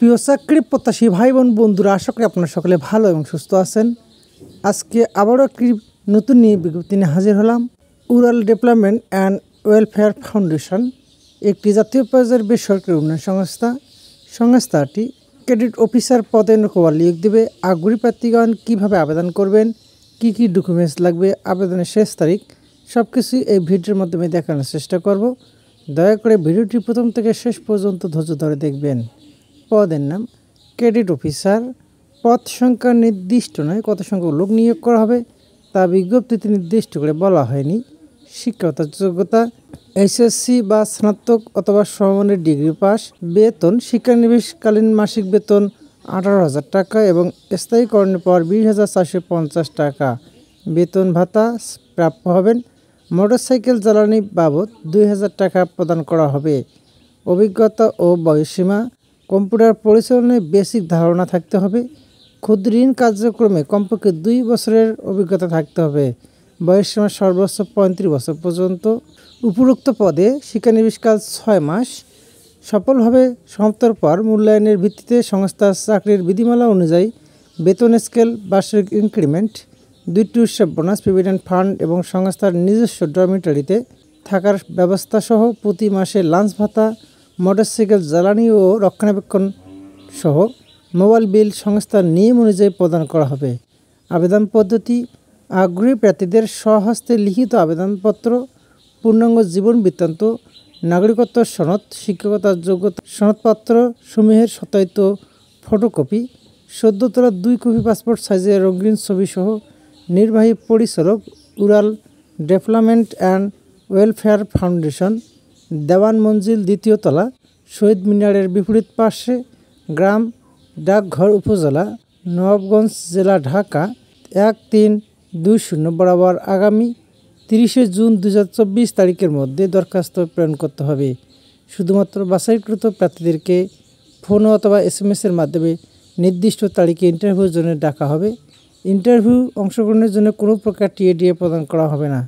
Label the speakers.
Speaker 1: প্রিয় চাকরি প্রত্যাশী ভাই বোন বন্ধুরা, আশা করি আপনারা সকলে ভালো এবং সুস্থ আছেন। আজকে আবারও একটি নতুন বিজ্ঞপ্তি নিয়ে হাজির হলাম। Ural development and welfare foundation একটি জাতীয় পর্যায়ের বেসরকারি উন্নয়ন সংস্থাটি ক্রেডিট অফিসার পদে নিয়োগ দেবে। আগ্রহী প্রার্থীগণ কীভাবে আবেদন করবেন, কি কি ডকুমেন্টস লাগবে, আবেদনের শেষ তারিখ সব কিছুই এই ভিডিওর মাধ্যমে দেখানোর চেষ্টা করব। দয়া করে ভিডিওটি প্রথম থেকে শেষ পর্যন্ত ধৈর্য ধরে দেখবেন। পদের নাম ক্রেডিট অফিসার। পদ সংখ্যা নির্দিষ্ট নয়, কত সংখ্যক লোক নিয়োগ করা হবে তা বিজ্ঞপ্তিতে নির্দিষ্ট করে বলা হয়নি। শিক্ষাগত যোগ্যতা এইচএসসি বা স্নাতক অথবা সমমানের ডিগ্রি পাস। বেতন শিক্ষানবিশকালীন মাসিক বেতন 18,000 টাকা এবং স্থায়ীকরণের পর 20,450 টাকা বেতন ভাতা প্রাপ্য হবেন। মোটরসাইকেল জ্বালানি বাবদ 2,000 টাকা প্রদান করা হবে। অভিজ্ঞতা ও বয়সসীমা কম্পিউটার পরিচালনায় বেসিক ধারণা থাকতে হবে। ক্ষুদ্র ঋণ কার্যক্রমে কমপক্ষে 2 বছরের অভিজ্ঞতা থাকতে হবে। বয়সসীমা সর্বোচ্চ 35 বছর পর্যন্ত। উপরোক্ত পদে শিক্ষানবিশকাল 6 মাস। সফলভাবে সমাপ্তর পর মূল্যায়নের ভিত্তিতে সংস্থার চাকরির বিধিমালা অনুযায়ী বেতন স্কেল, বার্ষিক ইনক্রিমেন্ট, 2টি উৎসব বোনাস, প্রভিডেন্ট ফান্ড এবং সংস্থার নিজস্ব ডরমিটরিতে থাকার ব্যবস্থা সহ প্রতি মাসে লাঞ্চ ভাতা, মোটরসাইকেল জ্বালানি ও রক্ষণাবেক্ষণ সহ মোবাইল বিল সংস্থার নিয়ম অনুযায়ী প্রদান করা হবে। আবেদন পদ্ধতি: আগ্রহী প্রার্থীদের স্বহস্তে লিখিত আবেদনপত্র, পূর্ণাঙ্গ জীবন বৃত্তান্ত, নাগরিকত্ব সনদ, শিক্ষকতার যোগ্যতা সনদপত্র সমূহের সত্যায়িত ফটোকপি, সদ্য তোলা 2 কপি পাসপোর্ট সাইজের রঙিন ছবি সহ নির্বাহী পরিচালক, উরাল development and welfare foundation, Dewan Manzil, 2য় তলা, শহীদ মিনারের বিপরীত পাশে, গ্রাম ডাকঘর, উপজেলা নবাবগঞ্জ, জেলা ঢাকা 1320 বরাবর আগামী 30 জুন 2024 তারিখের মধ্যে দরখাস্ত প্রেরণ করতে হবে। শুধুমাত্র বাছাইকৃত প্রার্থীদেরকে ফোন অথবা SMS-এর মাধ্যমে নির্দিষ্ট তারিখে ইন্টারভিউর জন্য ডাকা হবে। ইন্টারভিউ অংশগ্রহণের জন্য কোনো প্রকার টিএডিএ প্রদান করা হবে না।